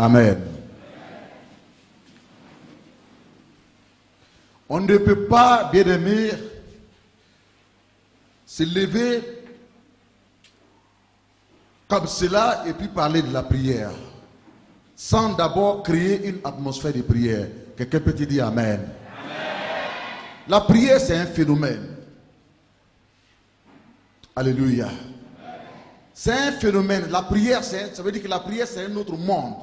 Amen. On ne peut pas, bien-aimés, se lever comme cela et puis parler de la prière sans d'abord créer une atmosphère de prière. Quelqu'un peut te dire Amen. Amen. La prière, c'est un phénomène. Alléluia. C'est un phénomène. La prière, ça veut dire que la prière, c'est un autre monde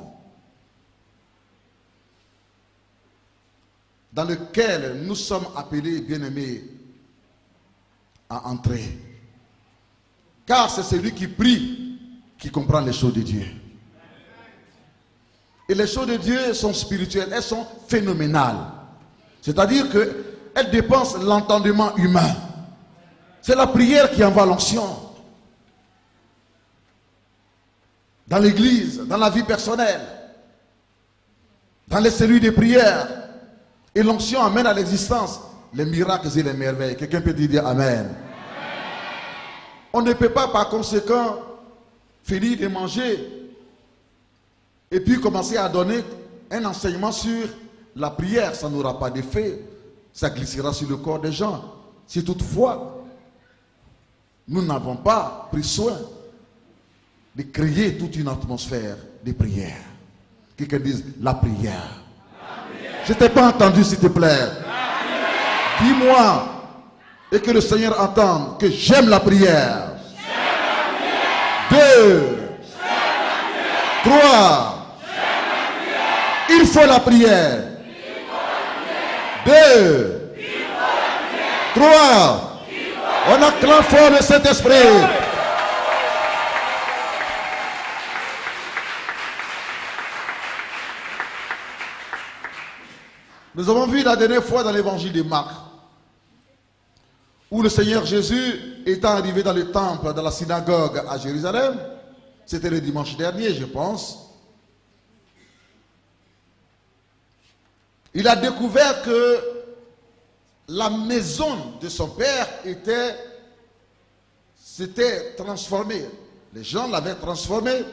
dans lequel nous sommes appelés, bien-aimés, à entrer. Car c'est celui qui prie qui comprend les choses de Dieu. Et les choses de Dieu sont spirituelles, elles sont phénoménales. C'est-à-dire qu'elles dépensent l'entendement humain. C'est la prière qui envoie l'onction. Dans l'église, dans la vie personnelle, dans les cellules de prière. Et l'onction amène à l'existence les miracles et les merveilles. Quelqu'un peut dire Amen. On ne peut pas par conséquent finir de manger et puis commencer à donner un enseignement sur la prière. Ça n'aura pas d'effet. Ça glissera sur le corps des gens. Si toutefois, nous n'avons pas pris soin de créer toute une atmosphère de prière. Quelqu'un dise la prière. Je ne t'ai pas entendu, s'il te plaît. Dis-moi et que le Seigneur entende que j'aime la prière. 2, 3. Il faut la prière. 2, 3. On acclame fort le Saint-Esprit. Nous avons vu la dernière fois dans l'évangile de Marc, où le Seigneur Jésus, étant arrivé dans le temple, dans la synagogue à Jérusalem, c'était le dimanche dernier, je pense, il a découvert que la maison de son père s'était transformée. Les gens l'avaient transformée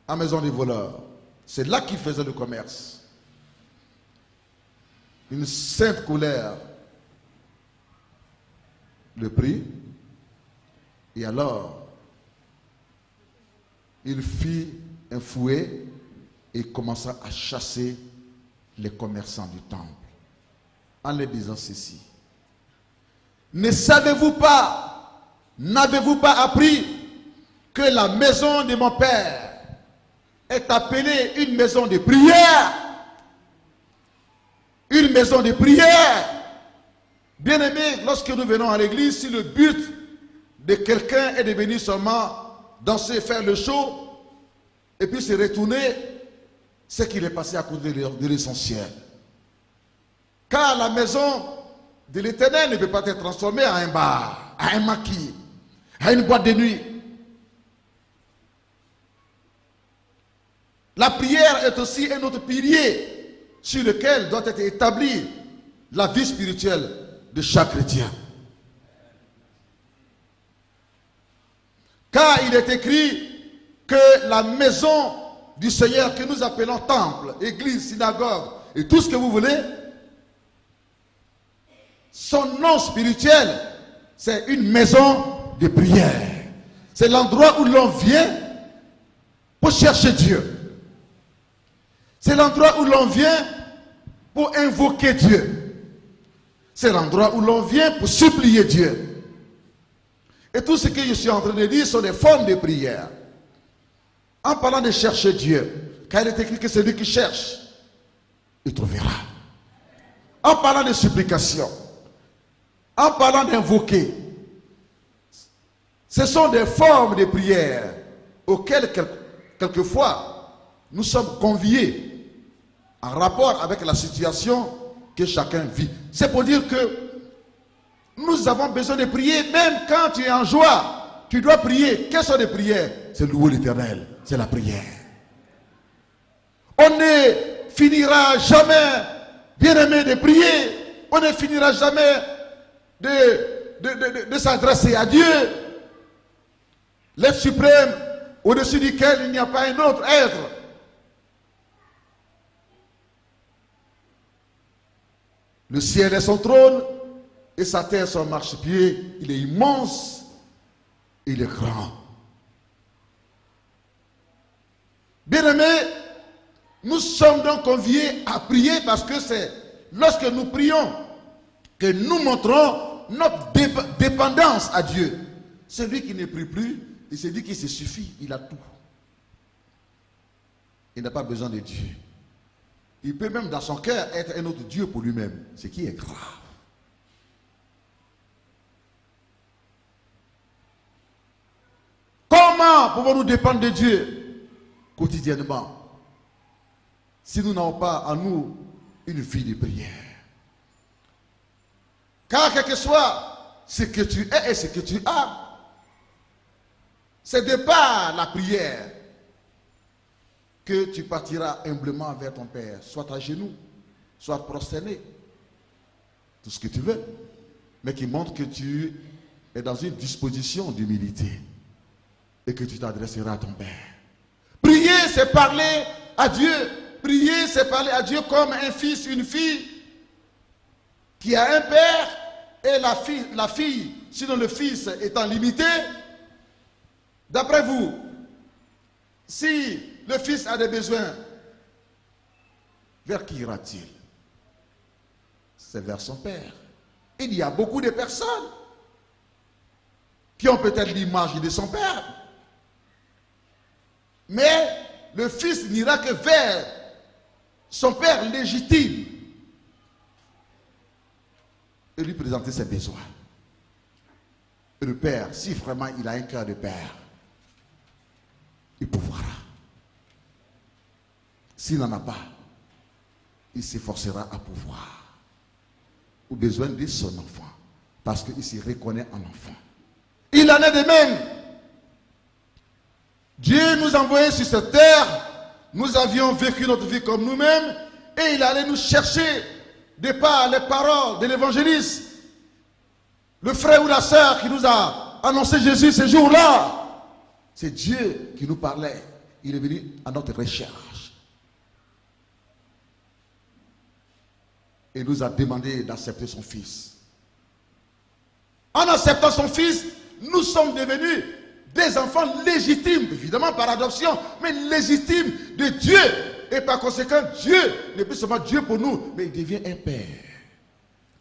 en maison des voleurs. C'est là qu'il faisait le commerce. Une sainte colère le prit, et alors il fit un fouet et commença à chasser les commerçants du temple en leur disant ceci: ne savez-vous pas, n'avez-vous pas appris que la maison de mon père est appelée une maison de prière? Une maison de prière. Bien-aimés, lorsque nous venons à l'église, si le but de quelqu'un est de venir seulement danser, faire le show, et puis se retourner, c'est qu'il est passé à côté de l'essentiel. Car la maison de l'Éternel ne peut pas être transformée en un bar, à un maquis, à une boîte de nuit. La prière est aussi un autre pilier sur lequel doit être établie la vie spirituelle de chaque chrétien. Car il est écrit que la maison du Seigneur que nous appelons temple, église, synagogue et tout ce que vous voulez, son nom spirituel c'est une maison de prière. C'est l'endroit où l'on vient pour chercher Dieu. C'est l'endroit où l'on vient pour invoquer Dieu. C'est l'endroit où l'on vient pour supplier Dieu. Et tout ce que je suis en train de dire sont des formes de prière. En parlant de chercher Dieu, car il est écrit que celui qui cherche, il trouvera. En parlant de supplication, en parlant d'invoquer, ce sont des formes de prière auxquelles quelquefois nous sommes conviés en rapport avec la situation que chacun vit. C'est pour dire que nous avons besoin de prier même quand tu es en joie. Tu dois prier. Quelles sont les prières? C'est louer l'Éternel. C'est la prière. On ne finira jamais, bien-aimé, de prier. On ne finira jamais de s'adresser à Dieu, l'être suprême, au-dessus duquel il n'y a pas un autre être. Le ciel est son trône et sa terre son marchepied. Il est immense, il est grand. Bien-aimés, nous sommes donc conviés à prier parce que c'est lorsque nous prions que nous montrons notre dépendance à Dieu. Celui qui ne prie plus, il se dit qu'il se suffit, il a tout. Il n'a pas besoin de Dieu. Il peut même dans son cœur être un autre Dieu pour lui-même, ce qui est grave. Comment pouvons-nous dépendre de Dieu quotidiennement si nous n'avons pas en nous une vie de prière? Car quel que soit ce que tu es et ce que tu as, c'est de par la prière que tu partiras humblement vers ton Père, soit à genoux, soit prosterné, tout ce que tu veux, mais qui montre que tu es dans une disposition d'humilité et que tu t'adresseras à ton Père. Prier, c'est parler à Dieu. Prier, c'est parler à Dieu comme un fils, une fille qui a un père et la fille, sinon le fils étant limité. D'après vous, si le fils a des besoins, vers qui ira-t-il? C'est vers son père. Il y a beaucoup de personnes qui ont peut-être l'image de son père. Mais le fils n'ira que vers son père légitime et lui présenter ses besoins. Et le père, si vraiment il a un cœur de père, il pourvoira. S'il n'en a pas, il s'efforcera à pouvoir aux besoins de son enfant, parce qu'il se reconnaît en enfant. Il en est de même. Dieu nous a envoyés sur cette terre, nous avions vécu notre vie comme nous-mêmes, et il allait nous chercher de par les paroles de l'évangéliste, le frère ou la sœur qui nous a annoncé Jésus ce jour-là. C'est Dieu qui nous parlait. Il est venu à notre recherche et nous a demandé d'accepter son fils. En acceptant son fils, nous sommes devenus des enfants légitimes, évidemment par adoption, mais légitimes de Dieu. Et par conséquent, Dieu n'est plus seulement Dieu pour nous, mais il devient un père.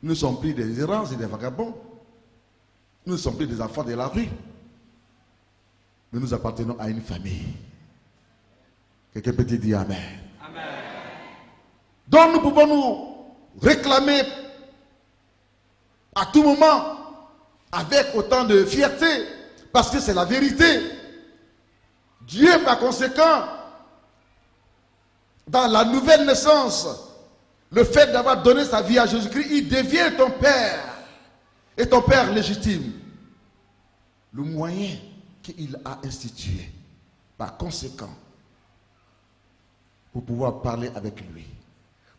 Nous ne sommes plus des errants et des vagabonds. Nous ne sommes plus des enfants de la rue. Mais nous appartenons à une famille. Quelqu'un peut dire Amen. Amen. Donc nous pouvons nous réclamer à tout moment avec autant de fierté, parce que c'est la vérité. Dieu, par conséquent, dans la nouvelle naissance, le fait d'avoir donné sa vie à Jésus-Christ, il devient ton Père, et ton Père légitime. Le moyen qu'il a institué, par conséquent, pour pouvoir parler avec lui,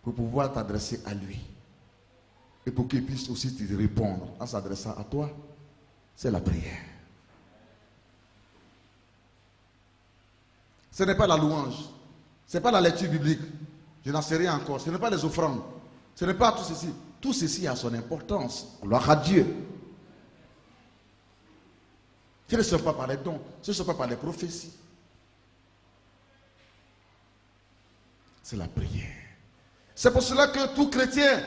pour pouvoir t'adresser à lui, et pour qu'il puisse aussi te répondre en s'adressant à toi, c'est la prière. Ce n'est pas la louange, ce n'est pas la lecture biblique, je n'en sais rien encore, ce n'est pas les offrandes, ce n'est pas tout ceci. Tout ceci a son importance, gloire à Dieu. Ce ne sont pas par les dons, ce ne sont pas par les prophéties. C'est la prière. C'est pour cela que tout chrétien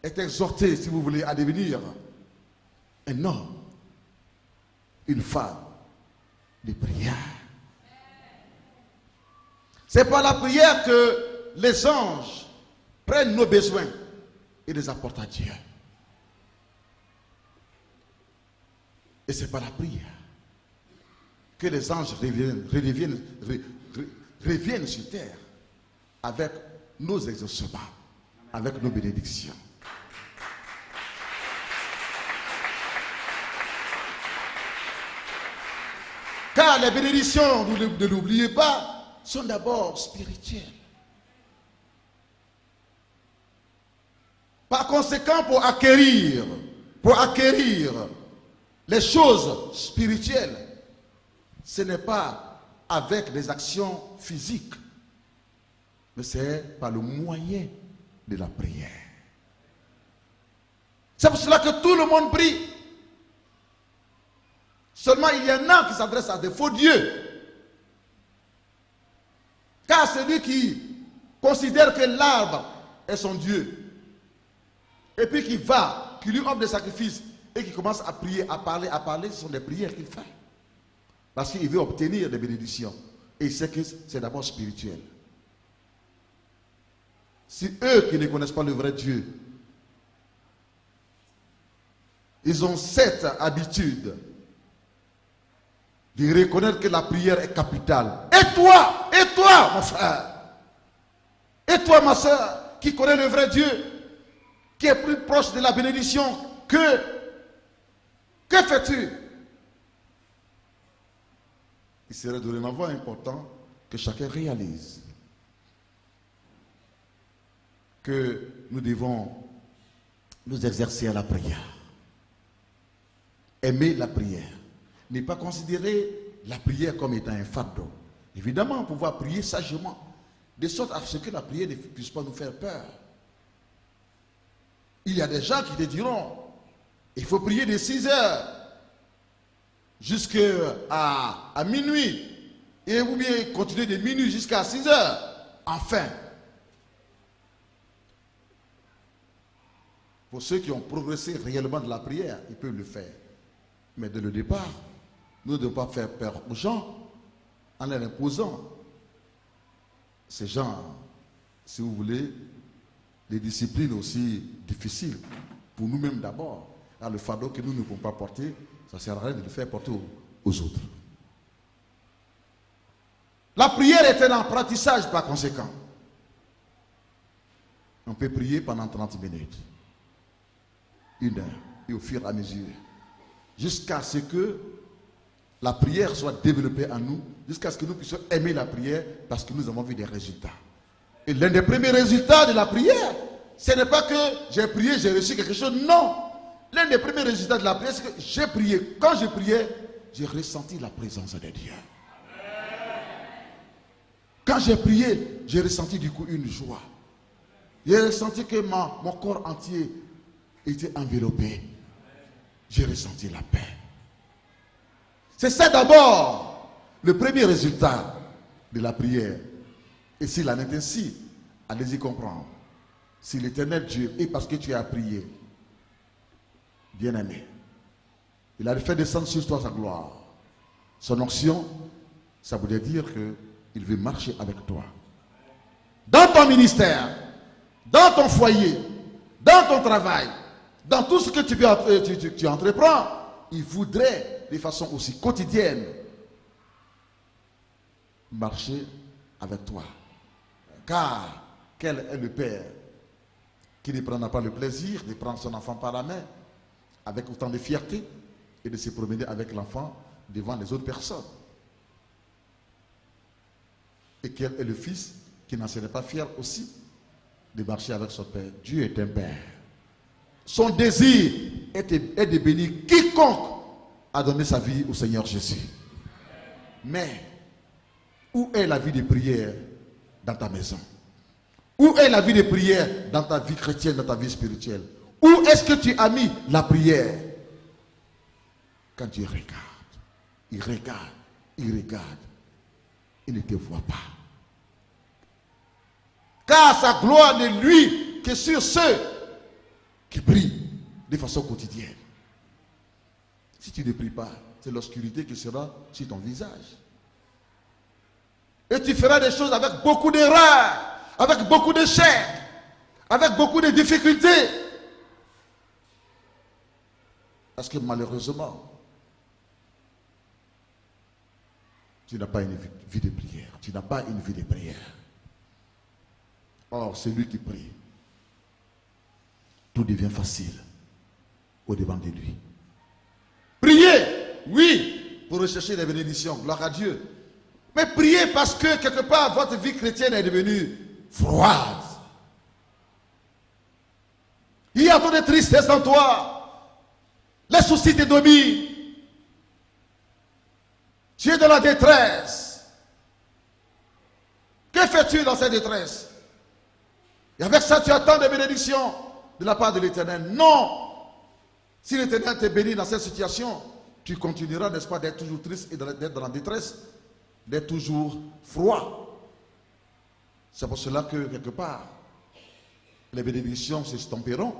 est exhorté, si vous voulez, à devenir un homme, une femme de prière. C'est par la prière que les anges prennent nos besoins et les apportent à Dieu. Et c'est par la prière que les anges reviennent sur terre avec nos exaucements, avec nos bénédictions. Car les bénédictions, ne l'oubliez pas, sont d'abord spirituelles. Par conséquent, pour acquérir les choses spirituelles, ce n'est pas avec des actions physiques, mais c'est par le moyen de la prière. C'est pour cela que tout le monde prie. Seulement, il y en a qui s'adressent à des faux dieux. Car celui qui considère que l'arbre est son Dieu, et puis qui lui offre des sacrifices, et qui commence à prier, à parler, ce sont des prières qu'il fait. Parce qu'il veut obtenir des bénédictions. Et il sait que c'est d'abord spirituel. Si eux qui ne connaissent pas le vrai Dieu, ils ont cette habitude de reconnaître que la prière est capitale. Et toi, mon frère, et toi, ma soeur, qui connais le vrai Dieu, qui est plus proche de la bénédiction, que fais-tu? Il serait dorénavant important que chacun réalise que nous devons nous exercer à la prière. Aimer la prière. Ne pas considérer la prière comme étant un fardeau. Évidemment, pouvoir prier sagement, de sorte à ce que la prière ne puisse pas nous faire peur. Il y a des gens qui te diront, il faut prier de 6 heures jusqu'à minuit, et ou bien continuer de minuit jusqu'à 6 heures. Enfin, pour ceux qui ont progressé réellement de la prière, ils peuvent le faire. Mais dès le départ, nous ne devons pas faire peur aux gens en leur imposant ces gens, si vous voulez, des disciplines aussi difficiles pour nous-mêmes d'abord. Car le fardeau que nous ne pouvons pas porter, ça ne sert à rien de le faire porter aux autres. La prière est un apprentissage par conséquent. On peut prier pendant 30 minutes, 1 heure, et au fur et à mesure, jusqu'à ce que la prière soit développée en nous, jusqu'à ce que nous puissions aimer la prière parce que nous avons vu des résultats. Et l'un des premiers résultats de la prière, ce n'est pas que j'ai prié, j'ai reçu quelque chose. Non. L'un des premiers résultats de la prière, c'est que j'ai prié. Quand j'ai prié, j'ai ressenti la présence de Dieu. Quand j'ai prié, j'ai ressenti du coup une joie. J'ai ressenti que mon corps entier était enveloppé. J'ai ressenti la paix. C'est ça d'abord le premier résultat de la prière. Et s'il en est ainsi, allez-y comprendre. Si l'Éternel Dieu, et parce que tu as prié, bien-aimé, il a fait descendre sur toi sa gloire. Son onction, ça voulait dire qu'il veut marcher avec toi. Dans ton ministère, dans ton foyer, dans ton travail, dans tout ce que tu entreprends, il voudrait de façon aussi quotidienne marcher avec toi. Car quel est le père qui ne prendra pas le plaisir de prendre son enfant par la main avec autant de fierté et de se promener avec l'enfant devant les autres personnes? Et quel est le fils qui n'en serait pas fier aussi de marcher avec son père? Dieu est un père. Son désir est de bénir quiconque a donné sa vie au Seigneur Jésus. Mais où est la vie de prière dans ta maison? Où est la vie de prière dans ta vie chrétienne, dans ta vie spirituelle? Où est-ce que tu as mis la prière? Quand tu regardes, il regarde, il ne te voit pas. Car sa gloire ne lui que sur ceux qui prient de façon quotidienne. Si tu ne pries pas, c'est l'obscurité qui sera sur ton visage. Et tu feras des choses avec beaucoup d'erreurs, avec beaucoup d'échecs, avec beaucoup de difficultés. Parce que malheureusement, tu n'as pas une vie de prière. Tu n'as pas une vie de prière. Or, celui qui prie, tout devient facile au-devant de lui. Priez, oui, pour rechercher les bénédictions, gloire à Dieu. Mais priez parce que quelque part, votre vie chrétienne est devenue froide. Il y a trop de tristesse en toi. Les soucis te dominent. Tu es dans la détresse. Que fais-tu dans cette détresse? Et avec ça, tu attends des bénédictions de la part de l'Éternel. Non! Si l'Éternel te bénit dans cette situation, tu continueras, n'est-ce pas, d'être toujours triste et d'être dans la détresse, d'être toujours froid. C'est pour cela que, quelque part, les bénédictions s'estomperont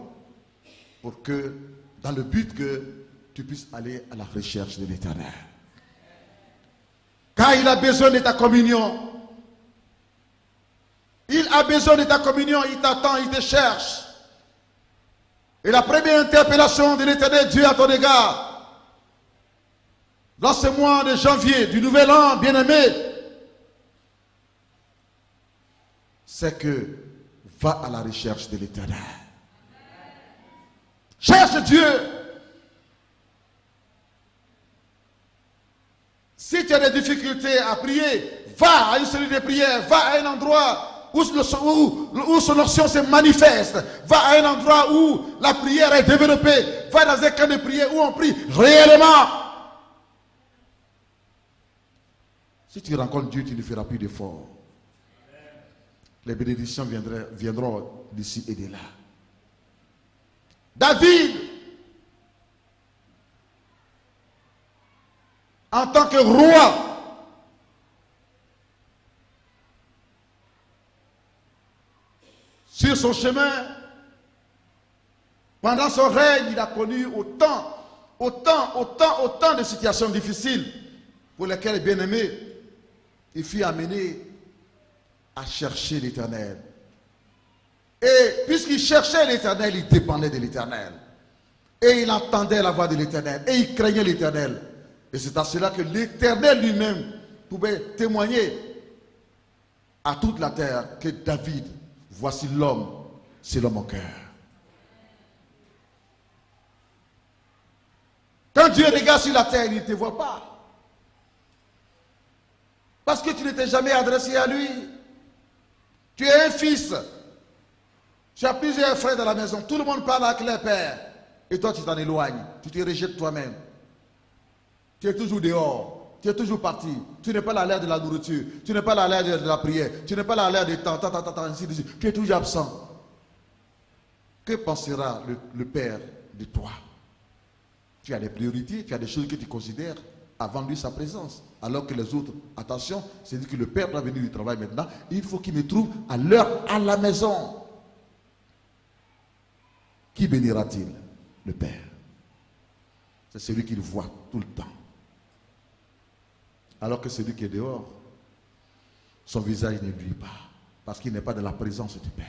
pour que, dans le but que tu puisses aller à la recherche de l'Éternel. Car il a besoin de ta communion. Il a besoin de ta communion, il t'attend, il te cherche. Et la première interpellation de l'Éternel Dieu à ton égard, dans ce mois de janvier, du nouvel an, bien-aimé, c'est que va à la recherche de l'Éternel. Cherche Dieu. Si tu as des difficultés à prier, va à une série de prières, va à un endroit où son onction se manifeste, va à un endroit où la prière est développée, va dans un camp de prière où on prie réellement. Si tu rencontres Dieu, tu ne feras plus d'efforts. Les bénédictions viendront d'ici et de là. David, en tant que roi, sur son chemin, pendant son règne, il a connu autant de situations difficiles pour lesquelles, bien aimé, il fut amené à chercher l'Éternel. Et puisqu'il cherchait l'Éternel, il dépendait de l'Éternel. Et il entendait la voix de l'Éternel. Et il craignait l'Éternel. Et c'est à cela que l'Éternel lui-même pouvait témoigner à toute la terre que David, voici l'homme, selon mon cœur. Quand Dieu regarde sur la terre, il ne te voit pas. Parce que tu ne t'es jamais adressé à lui. Tu es un fils. Tu as plusieurs frères dans la maison. Tout le monde parle avec leur père. Et toi, tu t'en éloignes. Tu te rejettes toi-même. Tu es toujours dehors. Tu es toujours parti. Tu n'es pas à l'air de la nourriture. Tu n'es pas à l'air de la prière. Tu n'es pas à l'air de temps. Ainsi de suite. Tu es toujours absent. Que pensera le Père de toi? Tu as des priorités, tu as des choses que tu considères avant lui sa présence. Alors que les autres, attention, c'est dit que le Père doit venir du travail maintenant. Il faut qu'il me trouve à l'heure à la maison. Qui bénira-t-il? Le Père. C'est celui qui le voit tout le temps. Alors que celui qui est dehors, son visage ne luit pas. Parce qu'il n'est pas dans la présence du Père.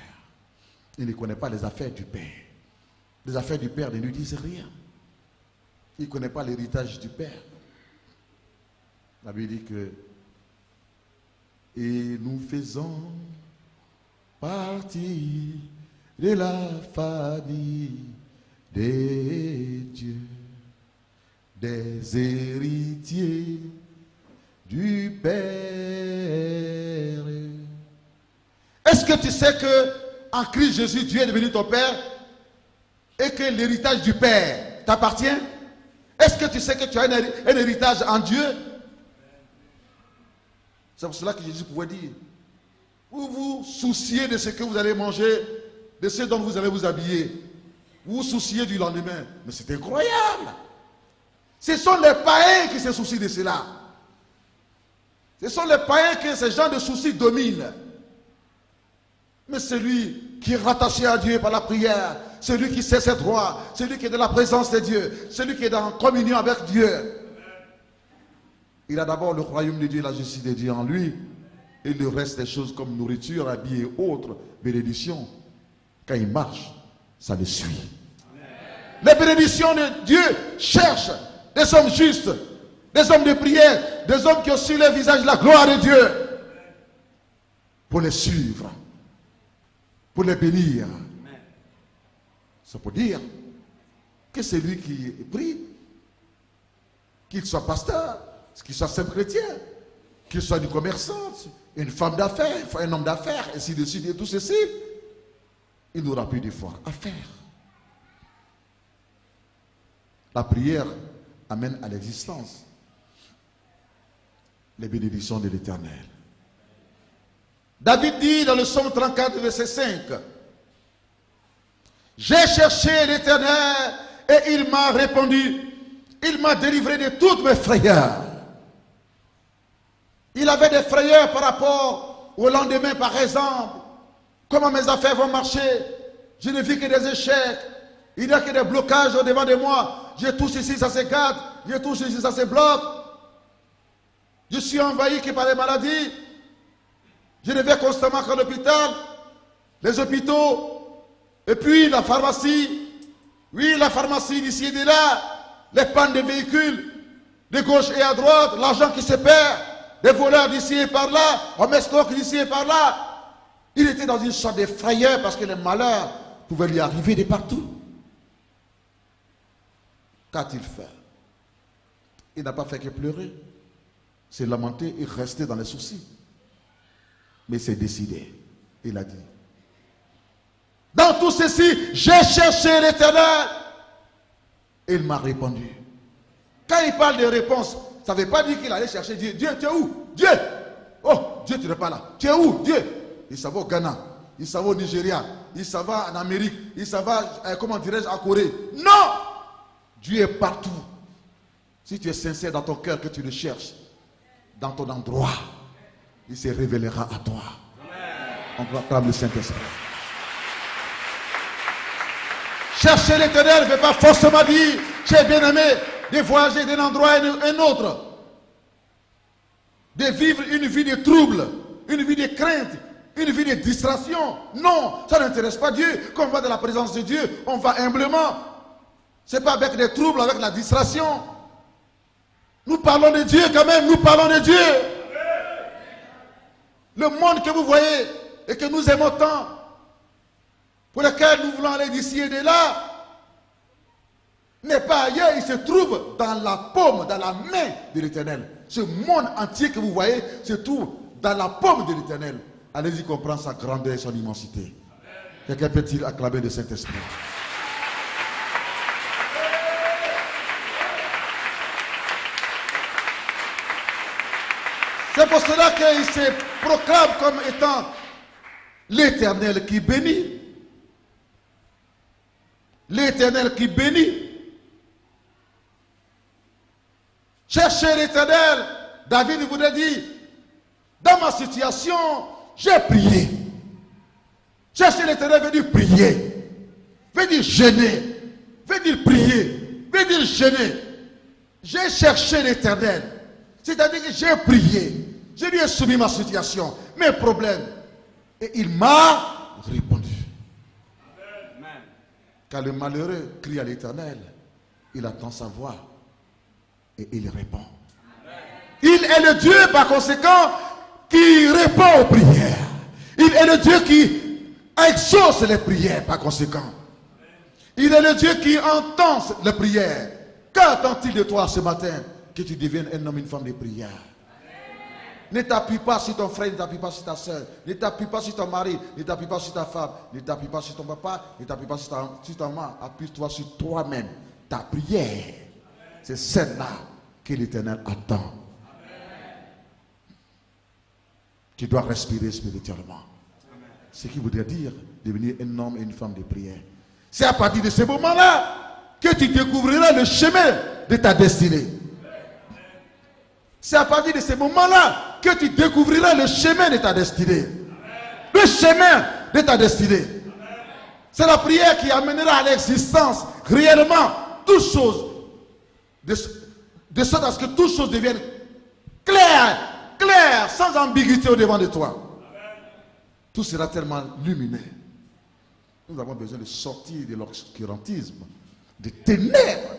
Il ne connaît pas les affaires du Père. Les affaires du Père ne lui disent rien. Il ne connaît pas l'héritage du Père. La Bible dit que et nous faisons partie de la famille des dieux, des héritiers du Père. Est-ce que tu sais que en Christ Jésus, Dieu est devenu ton Père et que l'héritage du Père t'appartient? Est-ce que tu sais que tu as un héritage en Dieu? C'est pour cela que Jésus pouvait dire, vous vous souciez de ce que vous allez manger, de ce dont vous allez vous habiller. Vous vous souciez du lendemain. Mais c'est incroyable. Ce sont les païens qui se soucient de cela. Ce sont les païens que ce genre de soucis dominent. Mais celui qui est rattaché à Dieu par la prière, celui qui sait ses droits, celui qui est dans la présence de Dieu, celui qui est en communion avec Dieu, il a d'abord le royaume de Dieu, la justice de Dieu en lui, et le reste des choses comme nourriture, habits et autres, bénédictions. Quand il marche, ça le suit. Les bénédictions de Dieu cherchent des hommes justes, des hommes de prière, des hommes qui ont sur le visage la gloire de Dieu, pour les suivre, pour les bénir. Ça peut dire que c'est lui qui prie, qu'il soit pasteur, qu'il soit simple chrétien, qu'il soit du commerçant, une femme d'affaires, un homme d'affaires, ainsi de suite, et tout ceci, il n'aura plus d'efforts à faire. La prière amène à l'existence les bénédictions de l'Éternel. David dit dans le psaume 34, verset 5, « J'ai cherché l'Éternel et il m'a répondu, il m'a délivré de toutes mes frayeurs. » Il avait des frayeurs par rapport au lendemain, par exemple. Comment mes affaires vont marcher? Je ne vis que des échecs. Il n'y a que des blocages au devant de moi. Je touche ici, ça se gâte. Je touche ici, ça se bloque. Je suis envahi par les maladies. Je ne vais constamment qu'à l'hôpital, les hôpitaux, et puis la pharmacie. Oui, la pharmacie d'ici et de là, les pannes de véhicules, de gauche et à droite, l'argent qui se perd, des voleurs d'ici et par là, on m'escroque d'ici et par là. Il était dans une sorte de frayeur parce que les malheurs pouvaient lui arriver de partout. Qu'a-t-il fait? Il n'a pas fait que pleurer, s'est lamenté et resté dans les soucis. Mais c'est décidé. Il a dit, dans tout ceci, j'ai cherché l'Éternel. Et il m'a répondu. Quand il parle de réponse, ça ne veut pas dire qu'il allait chercher Dieu. Dieu, tu es où? Dieu! Oh, Dieu, tu n'es pas là. Tu es où? Dieu! Il s'en va au Ghana, il s'en va au Nigeria, il s'en va en Amérique, il s'en va, comment dirais-je, en Corée. Non! Dieu est partout. Si tu es sincère dans ton cœur que tu le cherches, dans ton endroit, il se révélera à toi. On proclame le Saint-Esprit. Chercher l'Éternel ne veut pas forcément dire, j'ai bien aimé, de voyager d'un endroit à un autre, de vivre une vie de trouble, une vie de crainte, une vie de distraction. Non, ça n'intéresse pas Dieu. Quand on va dans la présence de Dieu, on va humblement. Ce n'est pas avec des troubles, avec la distraction. Nous parlons de Dieu quand même, nous parlons de Dieu. Le monde que vous voyez et que nous aimons tant, pour lequel nous voulons aller d'ici et de là, n'est pas ailleurs, il se trouve dans la paume, dans la main de l'Éternel. Ce monde entier que vous voyez se trouve dans la paume de l'Éternel. Allez-y comprendre sa grandeur et son immensité. Quelqu'un peut-il acclamer le Saint-Esprit? C'est pour cela qu'il se proclame comme étant l'Éternel qui bénit. L'Éternel qui bénit. Cherchez l'Éternel. David voudrait dire, dans ma situation, j'ai prié. Chercher l'Éternel veut dire prier. Veut dire jeûner. Veut dire prier. Veut dire jeûner. J'ai cherché l'Éternel. C'est-à-dire que j'ai prié. Je lui ai soumis ma situation, mes problèmes. Et il m'a répondu. Amen. Quand le malheureux crie à l'Éternel, il entend sa voix et il répond. Amen. Il est le Dieu par conséquent qui répond aux prières. Il est le Dieu qui exauce les prières par conséquent. Il est le Dieu qui entend les prières. Qu'attend-il de toi ce matin? Que tu deviennes un homme, une femme de prière. Ne t'appuie pas sur ton frère, ne t'appuie pas sur ta soeur, ne t'appuie pas sur ton mari, ne t'appuie pas sur ta femme, ne t'appuie pas sur ton papa, ne t'appuie pas sur ta maman. Appuie-toi sur toi-même. Ta prière, c'est celle-là que l'Éternel attend. Tu dois respirer spirituellement. Ce qui voudrait dire devenir un homme et une femme de prière. C'est à partir de ce moment-là que tu découvriras le chemin de ta destinée. C'est à partir de ces moments-là que tu découvriras le chemin de ta destinée. Le chemin de ta destinée. C'est la prière qui amènera à l'existence réellement toutes choses. De sorte à ce que toutes choses deviennent claires, sans ambiguïté au devant de toi. Tout sera tellement lumineux. Nous avons besoin de sortir de l'obscurantisme, des ténèbres,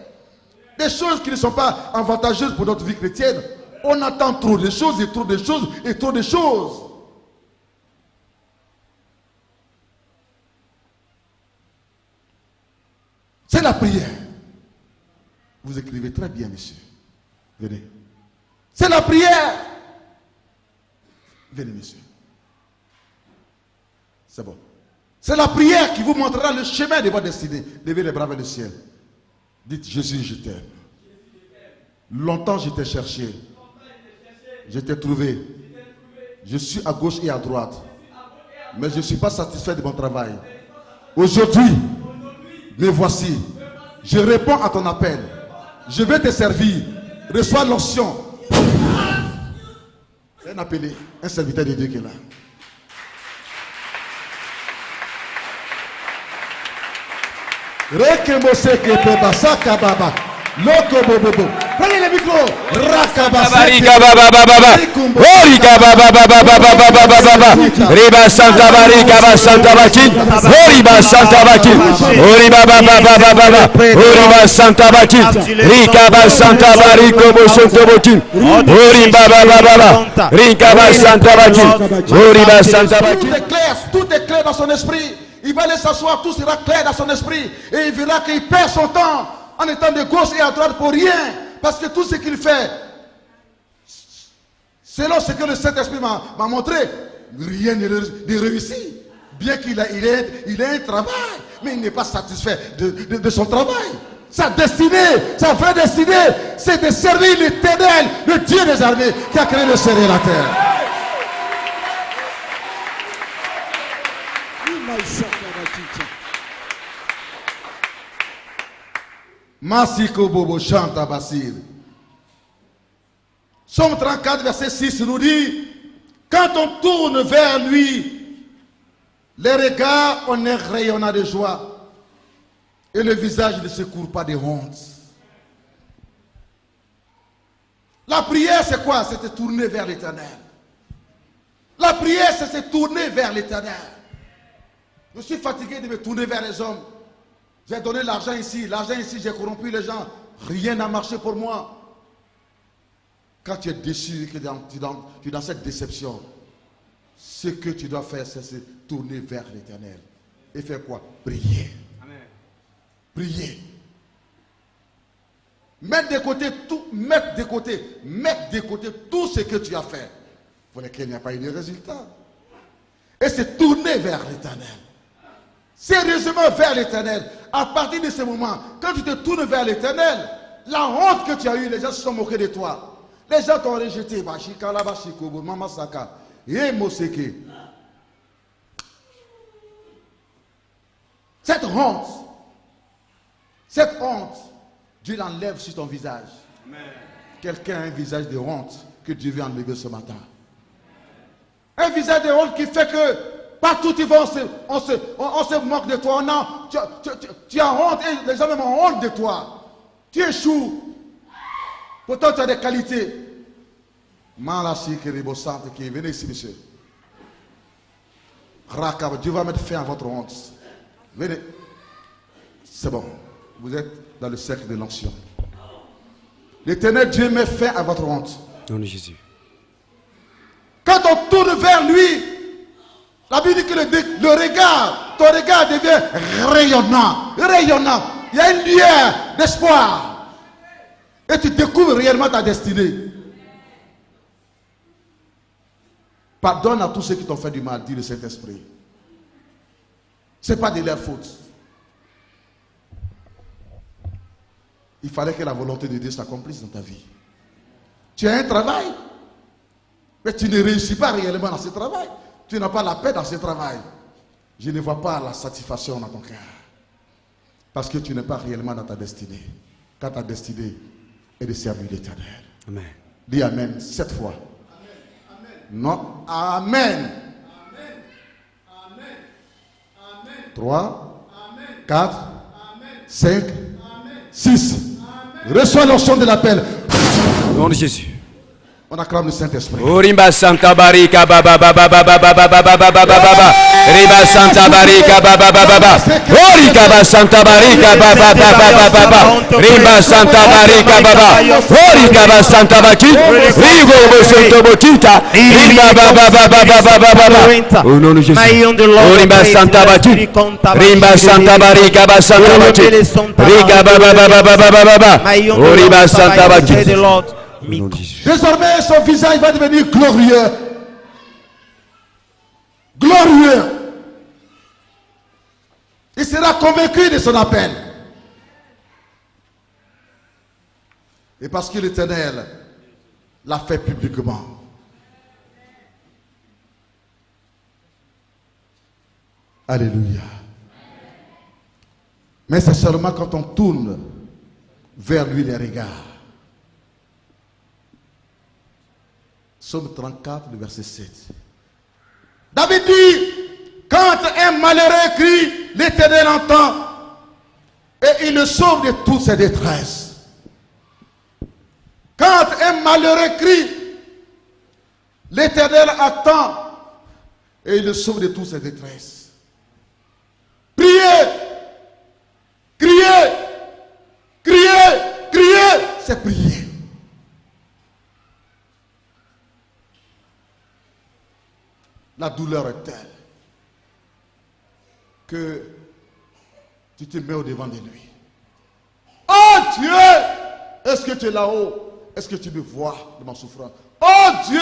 des choses qui ne sont pas avantageuses pour notre vie chrétienne. On attend trop de choses et trop de choses et trop de choses. C'est la prière. Vous écrivez très bien, monsieur. Venez. C'est la prière. Venez, monsieur. C'est bon. C'est la prière qui vous montrera le chemin de votre destinée. Levez les bras vers le ciel. Dites, Jésus, je t'aime. Longtemps je t'ai cherché. Je t'ai trouvé. Je suis à gauche et à droite. Mais je ne suis pas satisfait de mon travail. Aujourd'hui, me voici. Je réponds à ton appel. Je vais te servir. Reçois l'onction. Un appelé, un serviteur de Dieu qui est là. Prenez le micro. Riba Santa Barika Santa Bakin. Riba Santa Bakin. Riba Santa Bakin. Rika Santa Bariko Santa Bakin. Riba Santa Bakin. Riba Santa Bakin. Tout est clair dans son esprit. Il va aller s'asseoir, tout sera clair dans son esprit. Et il verra qu'il perd son temps en étant de gauche et à droite pour rien. Parce que tout ce qu'il fait, selon ce que le Saint-Esprit m'a montré, rien ne réussit. Bien qu'il ait un travail, mais il n'est pas satisfait de son travail. Sa destinée, sa vraie destinée, c'est de servir l'Éternel, le Dieu des armées, qui a créé le ciel et la terre. Masiko Bobo chanta Basir. Somme 34, verset 6 nous dit: quand on tourne vers lui, les regards, on est rayonnant de joie, et le visage ne se court pas de honte. La prière, c'est quoi? C'est se tourner vers l'Éternel. La prière, c'est se tourner vers l'Éternel. Je suis fatigué de me tourner vers les hommes. J'ai donné l'argent ici, j'ai corrompu les gens. Rien n'a marché pour moi. Quand tu es déçu, que tu es dans cette déception, ce que tu dois faire, c'est se tourner vers l'Éternel. Et faire quoi? Prier. Amen. Prier. Mettre de côté tout ce que tu as fait, pour lequel il n'y a pas eu de résultat. Et se tourner vers l'Éternel. Sérieusement vers l'Éternel. À partir de ce moment, quand tu te tournes vers l'Éternel, la honte que tu as eue, les gens se sont moqués de toi. Les gens t'ont rejeté. Cette honte, Dieu l'enlève sur ton visage. Quelqu'un a un visage de honte que Dieu veut enlever ce matin. Un visage de honte qui fait que partout tu vas, on se moque de toi. Non, tu as honte et les gens même ont honte de toi. Tu échoues. Pourtant tu as des qualités. Malachi Keribosante qui venez ici, monsieur. Rakab, Dieu va mettre fin à votre honte. Venez. C'est bon. Vous êtes dans le cercle de l'onction. L'Éternel Dieu met fin à votre honte. Nom de Jésus. Quand on tourne vers lui, la Bible dit que le regard, ton regard devient rayonnant. Rayonnant. Il y a une lueur d'espoir. Et tu découvres réellement ta destinée. Pardonne à tous ceux qui t'ont fait du mal, dit le Saint-Esprit. Ce n'est pas de leur faute. Il fallait que la volonté de Dieu s'accomplisse dans ta vie. Tu as un travail, mais tu ne réussis pas réellement dans ce travail. Tu n'as pas la paix dans ce travail. Je ne vois pas la satisfaction dans ton cœur. Parce que tu n'es pas réellement dans ta destinée. Quand ta destinée et de servir l'Éternel. Amen. Dis Amen 7 fois. Non, Amen. 3, 4, 5, 6. Reçois l'onction de l'appel. Au nom de Jésus. On acclame le Saint-Esprit. Orimba Santa Barika Baba Baba Baba Baba Baba Baba Baba Riba Santa Barika Baba Baba Baba Orika Santa Barika Baba Baba Baba Riba Santa Barika Baba Orika Santa Baki Rigo Santo Bokita Riba Baba Baba Baba Baba. Au nom de Jésus. Orimba Santa Baki Rimba Santa Barika Baba Santa Baki Riga Baba Baba Baba Baba Oriba Santa Baki. Désormais, son visage va devenir glorieux. Glorieux. Il sera convaincu de son appel. Et parce que l'Éternel l'a fait publiquement. Alléluia. Mais c'est seulement quand on tourne vers lui les regards. Psaume 34, le verset 7. David dit, quand un malheureux crie, l'Éternel entend et il le sauve de toutes ses détresses. Quand un malheureux crie, l'Éternel attend et il le sauve de toutes ses détresses. Priez, criez, criez, criez, c'est prier. La douleur est telle que tu te mets au devant de lui. Oh Dieu, est-ce que tu es là-haut? Est-ce que tu me vois de ma souffrance? Oh Dieu,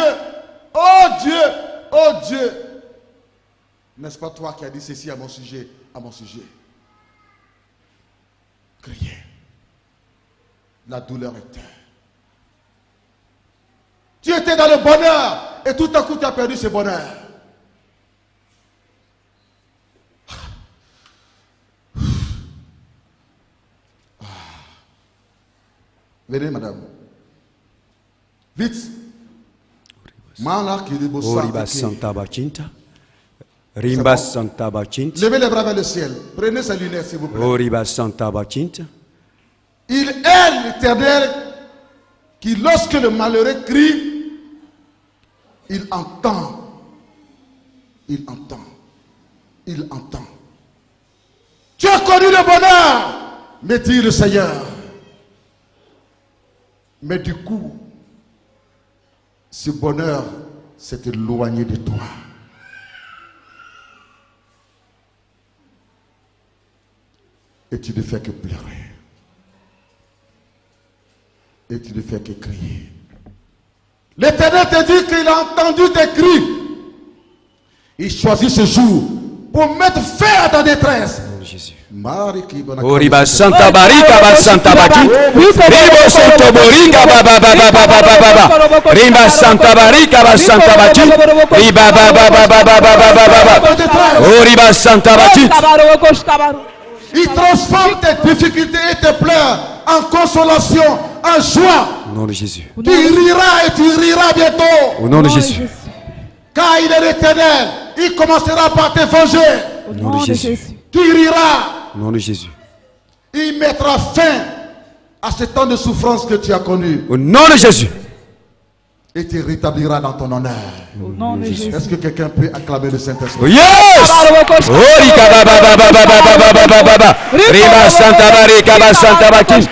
oh Dieu, oh Dieu. N'est-ce pas toi qui as dit ceci à mon sujet, à mon sujet? Criez. La douleur est telle. Tu étais dans le bonheur et tout à coup tu as perdu ce bonheur. Venez, madame. Vite. Oriba Santa Bacinta. Rimba Santa Bacinta. Levez les bras vers le ciel. Prenez sa lunette, s'il vous plaît. Oriba Santa Bacinta. Il est l'Éternel qui, lorsque le malheureux crie, il entend. Il entend. Il entend. Tu as connu le bonheur, mais dit le Seigneur. Mais du coup, ce bonheur s'est éloigné de toi. Et tu ne fais que pleurer. Et tu ne fais que crier. L'Éternel te dit qu'il a entendu tes cris. Il choisit ce jour pour mettre fin à ta détresse. Jésus. Oriba Santa Barika Ba Santa Baki Ribo Santo Borika Ba Ba Ba Ba Ba Ba Ba Ba Rimba Santa Barika Ba Santa Baki Riba Ba Ba Ba Ba Ba Ba Ba Ba Oriba Santa Baki. Il transforme tes difficultés et tes pleurs en consolation, en joie. Au nom de Jésus. Tu riras et tu riras bientôt. Au nom de Jésus. Car il est l'Éternel, il commencera par te venger. Au nom de Jésus. Tu riras. Au nom de Jésus. Il mettra fin à ce temps de souffrance que tu as connu. Au nom de Jésus. Et tu rétabliras dans ton honneur. Au nom de Jésus. Est-ce que quelqu'un peut acclamer le Saint-Esprit? Yes! Orika Ba Ba Ba Ba Ba Ba Ba Ba Ba Ba Ba Riba Santa Barika Ba Santa Baki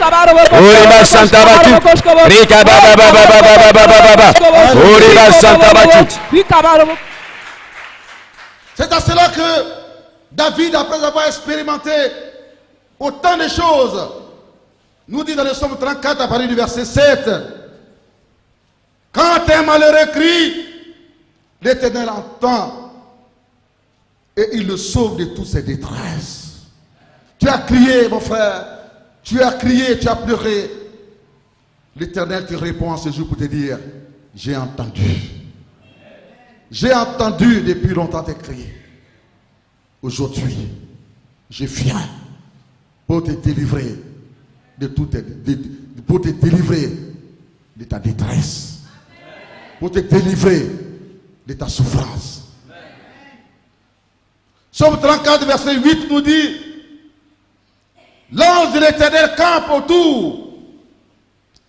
Oriba Santa Baki Rika Ba Ba Ba Ba Ba Ba Ba Ba Ba Ba Oriba Santa Baki. C'est à cela que David, après avoir expérimenté autant de choses, nous dit dans le psaume 34 à partir du verset 7, quand un malheureux crie, l'Éternel entend et il le sauve de toutes ses détresses. Tu as crié, mon frère, tu as crié, tu as pleuré. L'Éternel te répond en ce jour pour te dire, j'ai entendu. J'ai entendu depuis longtemps tes cris. Aujourd'hui, je viens pour te délivrer de toutes pour te délivrer de ta détresse, pour te délivrer de ta souffrance. Psaume 34, verset 8 nous dit: l'ange de l'Éternel campe autour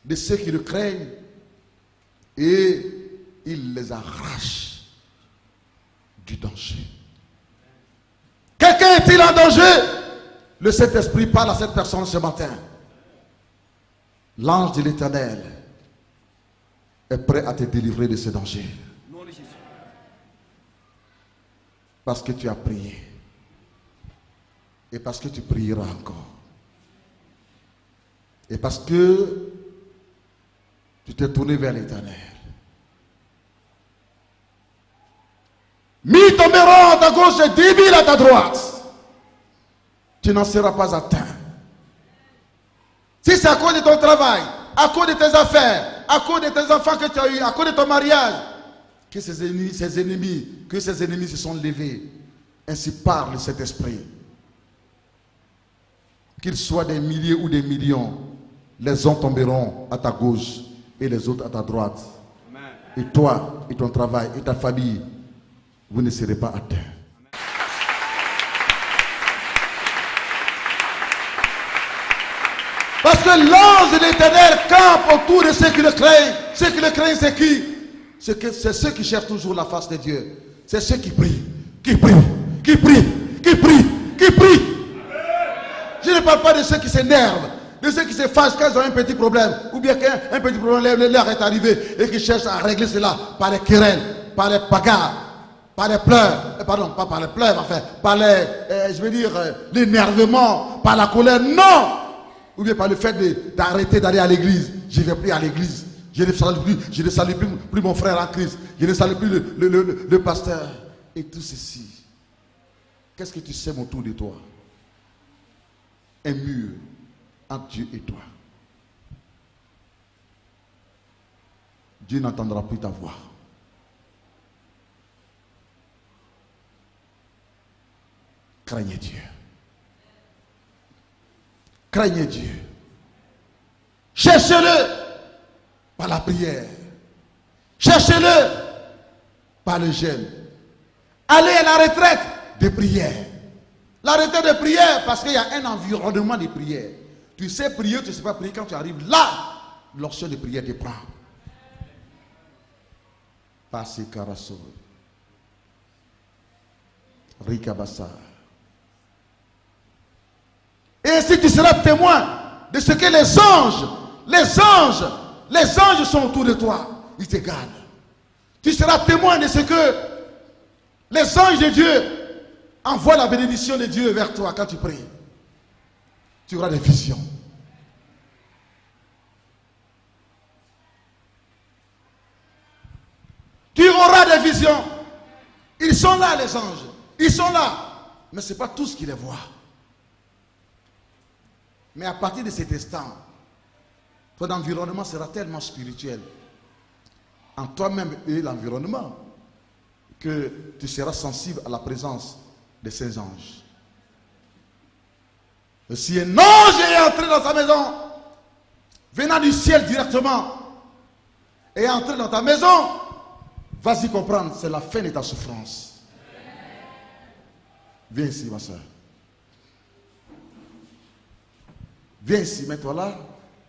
de ceux qui le craignent et il les arrache du danger. Quelqu'un est-il en danger? Le Saint-Esprit parle à cette personne ce matin. L'ange de l'Éternel est prêt à te délivrer de ce danger. Parce que tu as prié. Et parce que tu prieras encore. Et parce que tu t'es tourné vers l'Éternel. Mille tomberont à ta gauche et 10 000 à ta droite. Tu n'en seras pas atteint. Si c'est à cause de ton travail, à cause de tes affaires, à cause de tes enfants que tu as eus, à cause de ton mariage, que ces ennemis se sont levés. Ainsi parle cet esprit. Qu'ils soient des milliers ou des millions, les uns tomberont à ta gauche et les autres à ta droite. Amen. Et toi, et ton travail, et ta famille, vous ne serez pas atteints. Parce que l'ange de l'Éternel campe autour de ceux qui le craignent. Ceux qui le craignent, c'est qui? C'est ceux qui cherchent toujours la face de Dieu. C'est ceux qui prient, qui prient, qui prient, qui prient, qui prient. Je ne parle pas de ceux qui s'énervent, de ceux qui se fâchent quand ils ont un petit problème, ou bien qu'un petit problème leur est arrivé et qui cherchent à régler cela par les querelles, par les bagarres, par les pleurs, pardon, pas par les pleurs, enfin, par les, l'énervement, par la colère, non! Ou bien par le fait d'arrêter d'aller à l'église. Je ne vais plus à l'église. Je ne salue plus mon frère en Christ. Je ne salue plus le pasteur. Et tout ceci. Qu'est-ce que tu sèmes autour de toi? Un mur entre Dieu et toi. Dieu n'entendra plus ta voix. Craignez Dieu. Craignez Dieu. Cherchez-le par la prière. Cherchez-le par le jeûne. Allez à la retraite de prière. La retraite de prière, parce qu'il y a un environnement de prière. Tu sais prier, tu ne sais pas prier. Quand tu arrives là, l'onction de prière te prend. Passez Karaso. Rikabasa. Et ainsi tu seras témoin de ce que les anges sont autour de toi. Ils te gardent. Tu seras témoin de ce que les anges de Dieu envoient la bénédiction de Dieu vers toi quand tu pries. Tu auras des visions. Tu auras des visions. Ils sont là, les anges. Ils sont là. Mais ce n'est pas tous qui les voient. Mais à partir de cet instant, ton environnement sera tellement spirituel en toi-même et l'environnement que tu seras sensible à la présence de ces anges. Et si un ange est entré dans ta maison, venant du ciel directement, et entré dans ta maison, vas-y comprendre, c'est la fin de ta souffrance. Viens ici, ma soeur. Viens ici, mets-toi là.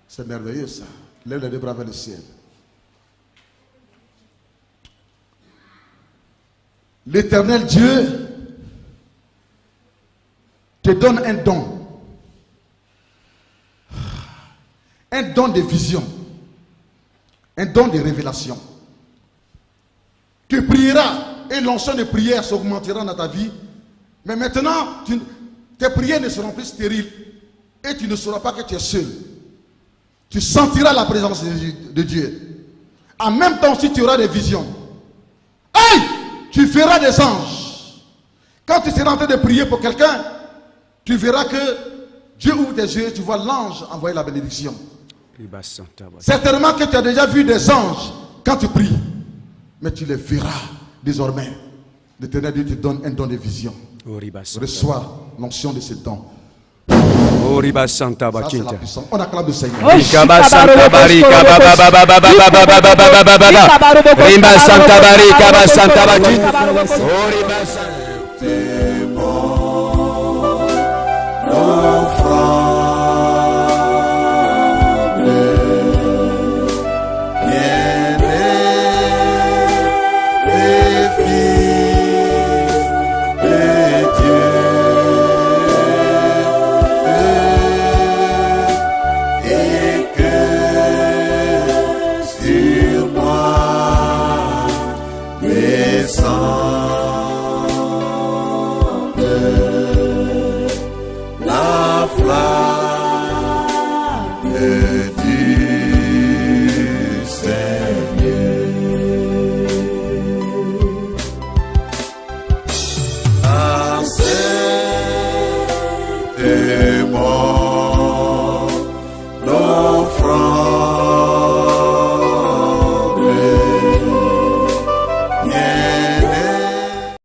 C'est merveilleux ça. Lève les deux bras vers le ciel. L'Éternel Dieu te donne un don. Un don de vision. Un don de révélation. Tu prieras et l'onction de prière s'augmentera dans ta vie. Mais maintenant, tes prières ne seront plus stériles. Et tu ne sauras pas que tu es seul. Tu sentiras la présence de Dieu. En même temps, si tu auras des visions, hey, tu verras des anges. Quand tu seras en train de prier pour quelqu'un, tu verras que Dieu ouvre tes yeux et tu vois l'ange envoyer la bénédiction. Certainement que tu as déjà vu des anges quand tu pries. Mais tu les verras désormais. L'Éternel Dieu te donne un don de vision. Reçois l'onction de ce don. Oriba Santa Ça, c'est la Bakinta. puissance. On acclame le Seigneur. Rikaba Santa Barika Baba Baba Baba Baba Baba Baba Baba. Rimba Santa Barika Baba Santa Bakinta. Oriba Santa. Yeah.